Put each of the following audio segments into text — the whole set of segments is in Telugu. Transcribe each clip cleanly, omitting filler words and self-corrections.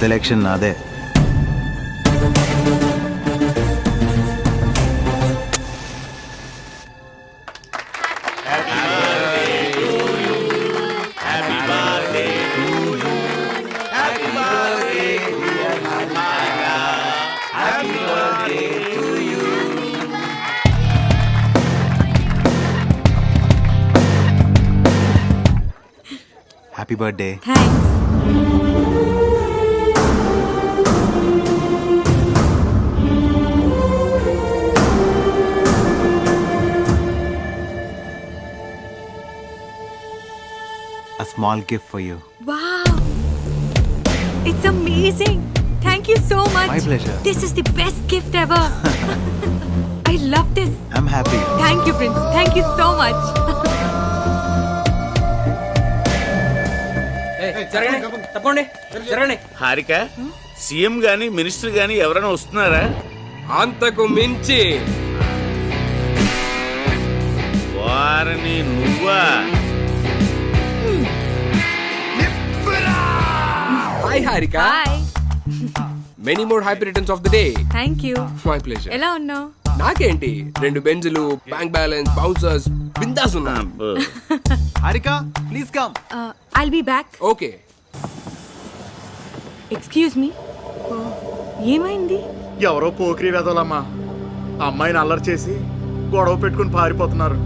సెలెక్షన్ నాదే. Happy birthday. Thanks. A small gift for you. Wow. It's amazing. Thank you so much. My pleasure. This is the best gift ever. I love this. I'm happy. Thank you, Prince. Thank you so much. తప్పండి జరగండి. హారిక, సీఎం గాని మినిస్టర్ గాని ఎవరైనా వస్తున్నారా? అంతకు మించి వారిని నువ్వా? Hi Harika. Bye. Many more happy returns of the day. Thank you. My pleasure. ఎలా ఉన్నావు? నాకేంటి 2 బెంజులు, బ్యాంక్ బ్యాలెన్స్, బౌన్సర్స్, బిందాస్ ఉన్నా. అబ్బో. Harika, please come. I'll be back. Okay. Excuse me. ఏమైంది? ఎవరో పోకిరి వెదలమ్మా అమ్మాయిని అల్లరి చేసి గొడవ పెట్టుకుని పారిపోతున్నారు.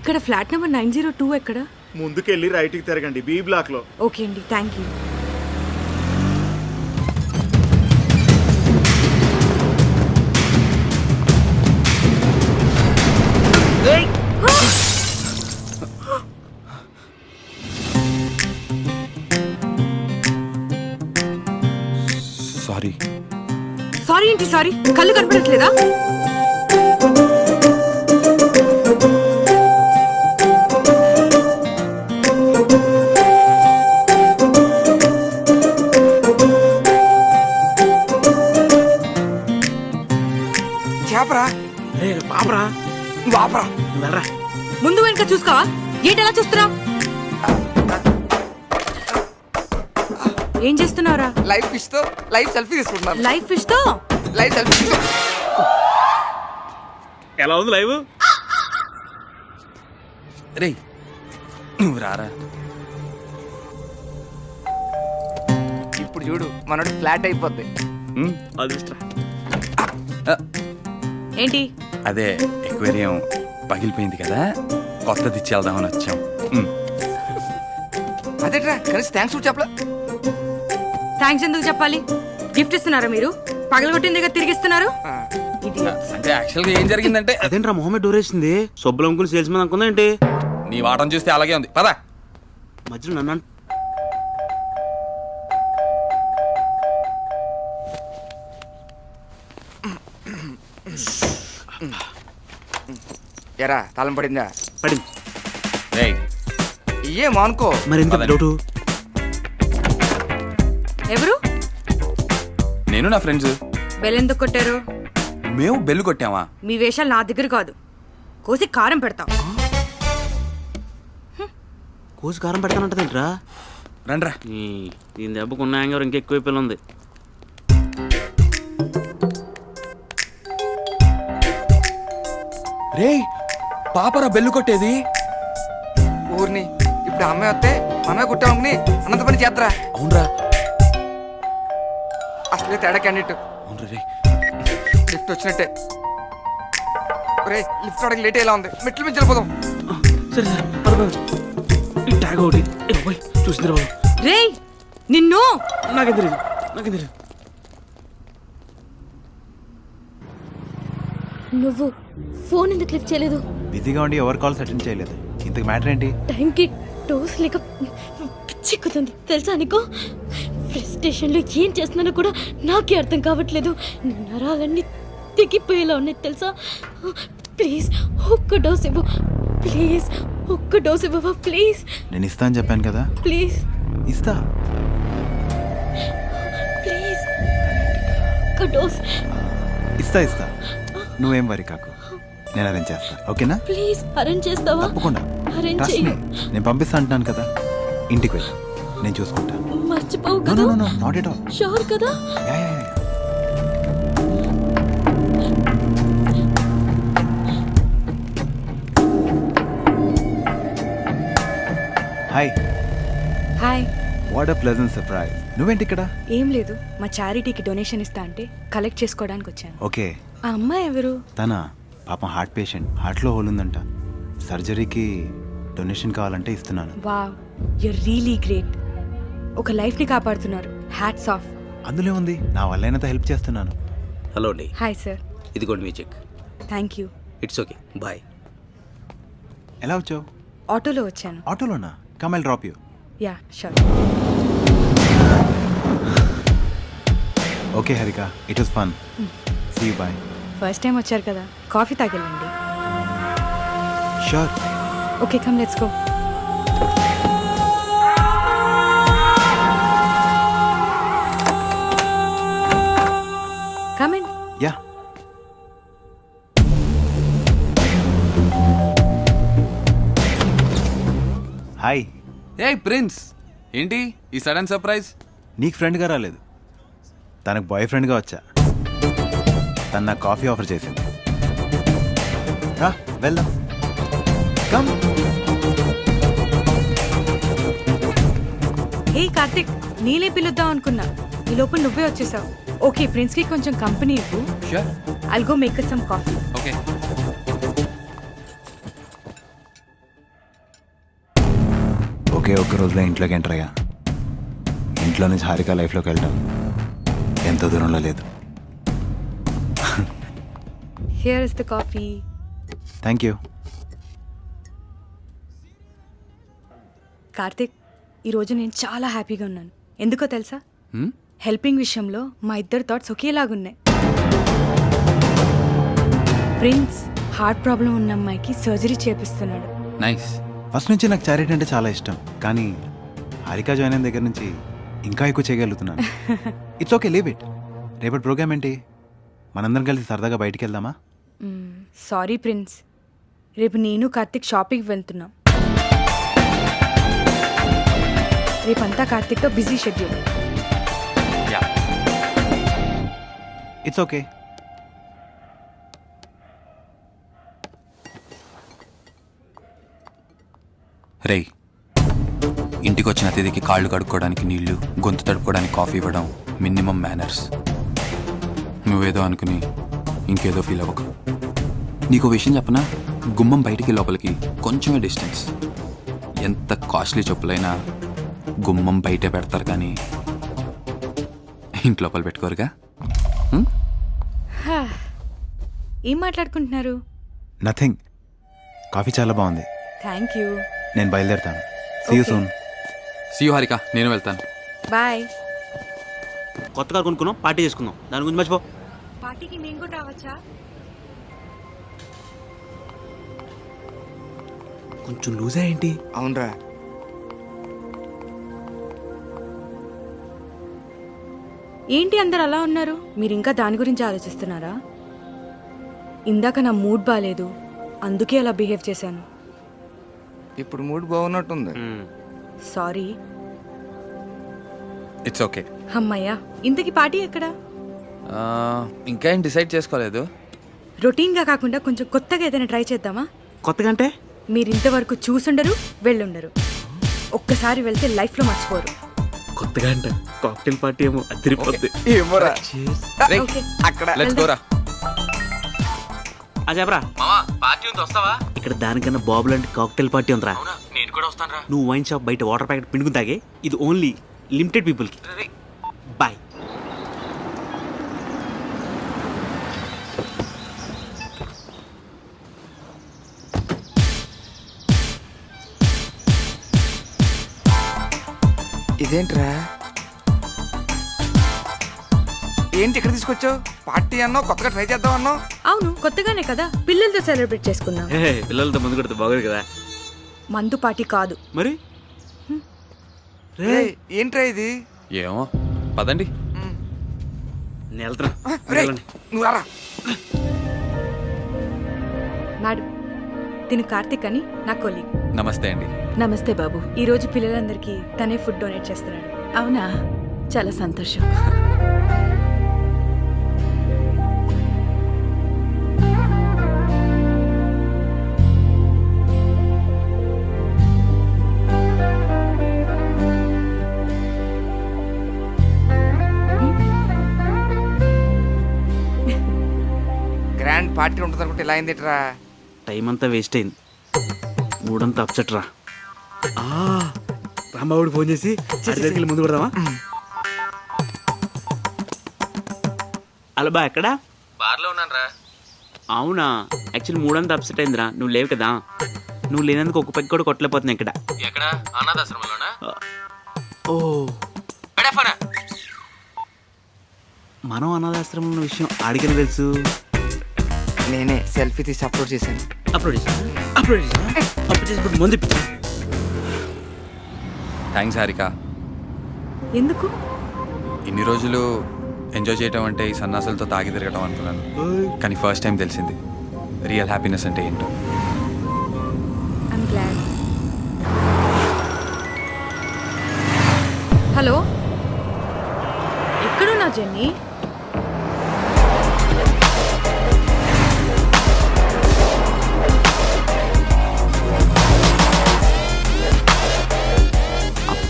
ఇక్కడ ఫ్లాట్ నెంబర్ 902 ఎక్కడ? ముందుకెళ్ళి రైట్కి తిరగండి, బి బ్లాక్ లో. ఓకే అండి, థ్యాంక్ యూ. సారీ. సారీ ఏంటి సారీ? కళ్ళు కనపడట్లేదా? చేపరా. పాపరా నువ్వు ఆపరా. వెళ్ళరా. ముందు వెనక చూసుకోవా? ఏంటి అలా చూస్తున్నావు? ఏం చేస్తున్నావురా? లైవ్ ఫిష్ తో లైవ్ సెల్ఫీ తీసుకుంటున్నాను. లైవ్ ఫిష్ తో లైవ్ సెల్ఫీ. ఎలా ఉంది లైవ్? రేయ్ నువ్వు రారా. ఇప్పుడు చూడు మనోడు ఫ్లాట్ అయిపోద్ది. అదృష్టం. ఏంటి? అదే ఎక్వేరియం పగిలిపోయింది కదా, కొత్తది ఇచ్చేద్దామని వచ్చాం. అదేట్రా కనీసం థ్యాంక్స్ కూడా చెప్పలే. థ్యాంక్స్ ఎందుకు చెప్పాలి? గిఫ్ట్ ఇస్తున్నారా మీరు? పగలగొట్టిందిగా తిరిగిస్తున్నారు. అంటే యాక్చువల్గా ఏం జరిగిందంటే అదేంట్రా మొహమ్మద్ డోరేసింది. సబ్బులు అమ్ముకుని సేల్స్ మ్యాన్ అనుకుందా ఏంటి? నీ వాటం చూస్తే అలాగే ఉంది. పదా మధ్యలో నన్ను ఎరా తాళం పడిందా? పడింది. రేయ్ ఇయ్యే మానుకో. మరి ఎంత డౌటు? ఎవరు? నేను నా ఫ్రెండ్స్. బెల్ ఎందుకు కొట్టారు? మేము బెల్లు కొట్టామా? మీ వేషాలు నా దగ్గర కాదు, కోసి కారం పెడతాం. కోసి కారం పెడతానంటదేంట్రా? రండ్రా. దీని దెబ్బకు ఉన్న యాంగర్ ఇంకెక్కువ పిల్ల ఉంది. రేయ్ పాపరా బెల్లు కొట్టేది. ఊరిని ఇప్పుడు అమ్మాయి వస్తే మనమే కుట్టామని అన్నంత పని చేద్దరా. అవునరా, అసలే తేడా క్యాండిడేట్. అవును రే, లిఫ్ట్ వచ్చినట్టే. రే లిఫ్ట్ అడగ లేట్ ఎలా ఉంది, మెట్ల మీద వెళ్ళిపోదాం. సరే ఈ ట్యాగ్ ఒకటి చూసింది బాబు. రేయ్ నిన్ను. నాకేం తెలియదు, నాకేం తెలియదు. నువ్వు ఫోన్ ఎందుకు లిఫ్ట్ చేయలేదు? బిజీగా ఉండి ఎవరి కాల్స్ అటెండ్ చేయలేదు. ఇంతకు మ్యాటర్ ఏంటి? టైంకి డోస్ లేక పిచ్చెక్కుతుంది తెలుసా నీకు? ఫ్రస్ట్రేషన్లో ఏం చేస్తున్నానో కూడా నాకే అర్థం కావట్లేదు. నరాలన్నీ తెగిపోయేలా ఉన్నాయి తెలుసా. ప్లీజ్ ఒక్క డోస్ ఇవ్వు, ప్లీజ్ ఒక్క డోస్ ఇవ్వవా ప్లీజ్. నేను ఇస్తా అని చెప్పాను కదా, ప్లీజ్ ఇస్తా. ప్లీజ్. ఒక్క డోస్ ఇస్తా నువ్వేం వరి కాకు, నేను అరేంజ్ చేస్తా. ఓకేనా? ప్లీజ్ అరేంజ్ చేస్తావా? తప్పకుండా. అరేంజ్ Trust చెయ్యి. me. నేను పంపిస్తా అంటున్నాను కదా, ఇంటికి వెళ్ళి నేను చూసుకుంటా. మర్చిపోవు No, కదా? no, no, no, not at all. Sure కదా? Yeah. Hi, hi. What a pleasant surprise. నువ్వేంటి ఇక్కడ? ఏం లేదు, మా చారిటీకి డొనేషన్ ఇస్తా అంటే కలెక్ట్ చేసుకోవడానికి వచ్చాను. ఓకే. ఆ అమ్మాయి ఎవరు? తన పాపం హార్ట్ పేషెంట్, హార్ట్లో హోల్ ఉందంట. సర్జరీకి డొనేషన్ కావాలంటే ఇస్తున్నాను. Wow, you're really great. ఒక లైఫ్ని కాపాడుతున్నారు. Hats off. అందులో ఉంది, నా వల్లైనంత హెల్ప్ చేస్తున్నాను. హలో అండి, హాయ్ సార్. ఇదిగోండి మీ check. Thank you. It's okay, bye. ఎలా వచ్చావు? ఆటోలో వచ్చాను. ఆటోలోనా? Come I'll drop you. Ya sure. Okay Harika, it was fun. See you, bye. First time వచ్చారు కదా, కాఫీ తాగెళ్ళండి. Sure. Okay, come let's go. Come in. Ya. Hi. Hey prince, ఏంటి ఈ సడన్ సర్ప్రైజ్? నీకు ఫ్రెండ్గా రాలేదు, తనకు బాయ్ ఫ్రెండ్గా వచ్చా. తను నాకు కాఫీ ఆఫర్ చేసింది. రా వెళ్దాం. కమ్. హే కార్తిక్, నీలే పిలుద్దాం అనుకున్నా, ఈ లోపల నువ్వే వచ్చేసావు. ఓకే, ప్రిన్స్కి కొంచెం కంపెనీ ఇవ్వు. Sure. I'll go make some coffee. Okay. ఒక్క రోజులో ఇంట్లోకి ఎంటర్ అయ్యా. ఇంట్లో నుంచి హారిక లైఫ్లోకి వెళ్ళడం ఎంతో దూరంలో లేదు. Here is the coffee. Thank you. Karthik, ఈరోజు నేను చాలా హ్యాపీగా ఉన్నాను. ఎందుకో తెలుసా? హెల్పింగ్ విషయంలో మా ఇద్దరు థాట్స్ ఒకేలాగున్నాయి. ప్రిన్స్ హార్ట్ ప్రాబ్లం ఉన్న అమ్మాయికి సర్జరీ చేపిస్తున్నాడు. నైస్. ఫస్ట్ నుంచి నాకు చారిటీ అంటే చాలా ఇష్టం, కానీ హారిక జాయిన్ అయిన దగ్గర నుంచి ఇంకా ఎక్కువ చేయగలుగుతున్నాను. It's okay, leave it. రేపటి ప్రోగ్రామ్ ఏంటి? మనందరం కలిసి సరదాగా బయటికి వెళ్దామా? సారీ ప్రిన్స్, రేపు నేను కార్తిక్ షాపింగ్కి వెళ్తున్నాం. రేపంతా కార్తిక్తో బిజీ షెడ్యూల్. It's okay. రేయ్, ఇంటికి వచ్చిన అతిథికి కాళ్ళు కడుక్కోవడానికి నీళ్లు, గొంతు తడుపుకోవడానికి కాఫీ ఇవ్వడం మినిమం మేనర్స్. నువ్వేదో అనుకుని ఇంకేదో ఫీల్ అవ్వకు. నీకు విషయం చెప్పనా? గుమ్మం బయటికి లోపలికి కొంచెమే డిస్టెన్స్. ఎంత కాస్ట్లీ చెప్పులైనా గుమ్మం బయటే పెడతారు, కానీ ఇంటి లోపల పెట్టుకోరుగా. ఏం మాట్లాడుకుంటున్నారు? నథింగ్. కాఫీ చాలా బాగుంది. Thank you. నేను బయలుదేరుతాను. See you Okay. Soon. See you Harika, నేను వెళ్తాను. బాయ్. కొత్తగా కొనుక్కున్నాం, పార్టీ చేసుకుందాం, దాని గురించి మర్చిపో. పార్టీకి నేను కూడా రావచ్చా? కొంచెం లూజా ఏంటి? అవునరా. ఏంటి అందరు అలా ఉన్నారు? మీరు ఇంకా దాని గురించి ఆలోచిస్తున్నారా? ఇందాక నా మూడ్ బాగాలేదు, అందుకే అలా బిహేవ్ చేశాను. ఇప్పుడు మూడ్ బాగున్నట్టుంది. సారీ. It's okay. అమ్మయ్యా, ఇంతకి పార్టీ ఎక్కడ? ఇంకా ఏం డిసైడ్ చేసుకోలేదు. రొటీన్గా కాకుండా కొంచెం కొత్తగా ఏదైనా ట్రై చేద్దామా? కొత్తగా అంటే? మీరు ఇంతవరకు చూసుండరు, వెళ్ళుండరు. ఒక్కసారి వెళ్తే లైఫ్లో మర్చిపోరు. కొత్తగా అంటే కాక్టైల్ పార్టీ ఏమో అదిరిపోద్ది. ఏమోరా. రేయ్, ఓకే. అక్కడ లెట్స్ గోరా. చెప్పరా మామా, పార్టీ ఉంది, వస్తావా? ఇక్కడ దానికన్నా బాబు లాంటి కాక్టైల్ పార్టీ ఉందిరా. నేను కూడా వస్తాను రా. నువ్వు వైన్ షాప్ బయట వాటర్ ప్యాకెట్ పిండుకుని తాగే, ఇది ఓన్లీ లిమిటెడ్ పీపుల్కి. బాయ్. ఇదేంట్రా? ఏంటి ఇక్కడ తీసుకొచ్చావు? పార్టీ అన్నావు, కొత్తగా ట్రై చేద్దాం అన్నావు. అవును, కొత్తగానే కదా, పిల్లలతో సెలబ్రేట్ చేసుకుందాం. పిల్లలతో ముందు కొడితే బాగోదు కదా. మందు పార్టీ కాదు. మరి రేయ్, ఏంట్రా ఇది? ఏమో, పదండి. నేను వెళ్తున్నా రేయ్, వెళ్ళండి. నువ్వు రారా. మేడం తిను కార్తిక్ అని నా కొలీగ్. నమస్తే అండి. నమస్తే బాబు. ఈ రోజు పిల్లలందరికీ తనే ఫుడ్ డొనేట్ చేస్తున్నాడు. అవునా, చాలా సంతోషం. గ్రాండ్ పార్టీ ఉంటుంది అనుకుంటే ఇలా అయిందిట్రా. టైం అంతా వేస్ట్ అయింది, మూడంతా అప్సెట్ రా. రాంబాబుడు ఫోన్ చేసి అడి దగ్గరికి వెళ్ళి ముందు కొడదామా? అలా బా ఎక్కడా? బార్లో ఉన్నాను రా. అవునా, యాక్చువల్లీ మూడంతా అప్సెట్ అయిందిరా. నువ్వు లేవు కదా, నువ్వు లేనందుకు ఒక పెగ్ కూడా కొట్టలేకపోతున్నా ఇక్కడ. ఎక్కడ? అనాథాశ్రమంలోనా? ఓ, మనం అనాథాశ్రమం ఉన్న విషయం ఆడికని తెలుసు. నేనే సెల్ఫీ తీసి అప్లోడ్ చేశాను. అప్లోడ్ చేసి ముందు ఇప్పించా. థ్యాంక్స్ హారిక. ఎందుకు? ఇన్ని రోజులు ఎంజాయ్ చేయటం అంటే ఈ సన్నాసులతో తాగి తిరగటం అనుకున్నాను, కానీ ఫస్ట్ టైం తెలిసింది రియల్ హ్యాపీనెస్ అంటే ఏంటో. I'm glad. హలో, ఎక్కడున్నా జెన్నీ?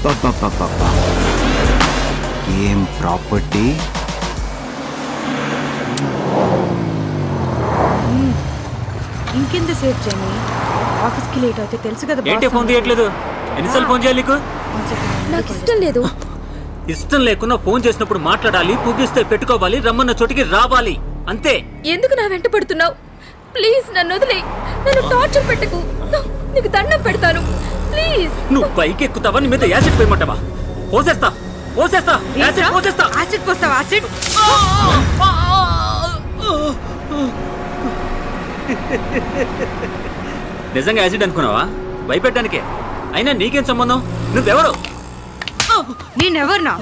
అబ్బబ్బబ్బబ్బబ్బా, ఏం ప్రాపర్టీ! ఇంకెంతసేపు జెన్నీ? ఆఫీస్కి లేట్ అయితే తెలుసు కదా. ఏంటి ఫోన్ తీయట్లేదు? ఎన్నిసార్లు ఫోన్ చేయాలి నీకు? నాకు ఇష్టం లేదు. ఇష్టం లేకున్నా ఫోన్ చేసినప్పుడు మాట్లాడాలి, పూగిస్తే పెట్టుకోవాలి, రమ్మన్న చోటికి రావాలి, అంతే. ఎందుకు నా వెంట పడుతున్నావు? ప్లీజ్ నన్ను వదిలే. నన్ను టార్చర్ పెట్టకు. నీకు దండం పెడతాను, ప్లీజ్. నువ్వు పైకి ఎక్కుతావా? నీ మీద యాసిడ్ పోయమంటావా? పోసేస్తా యాసిడ్ పోసేస్తా. యాసిడ్ పోస్తావా? యాసిడ్? నిజంగా యాసిడ్ అనుకున్నావా? భయపెట్టడానికే. అయినా నీకేం సంబంధం? నువ్వెవరు? నేనెవర్నా?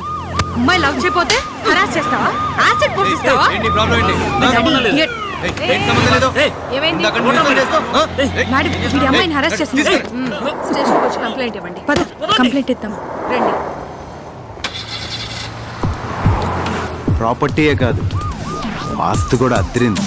అమ్మాయి లవ్ చేయపోతే హరాస్ చేస్తావా? యాసిడ్ పోసిస్తావా? నీకు సంబంధం లేదు. ఏయ్, ఏమైంది? ఏయ్, మేడం, వీడి అమ్మాయిని హరాస్ చేస్తుంది. స్టేషన్కి వచ్చి కంప్లైంట్ ఇవ్వండి. పద, కంప్లైంట్ ఇద్దాం రండి. ప్రాపర్టీయే కాదు, వాస్తు కూడా అద్దరింది.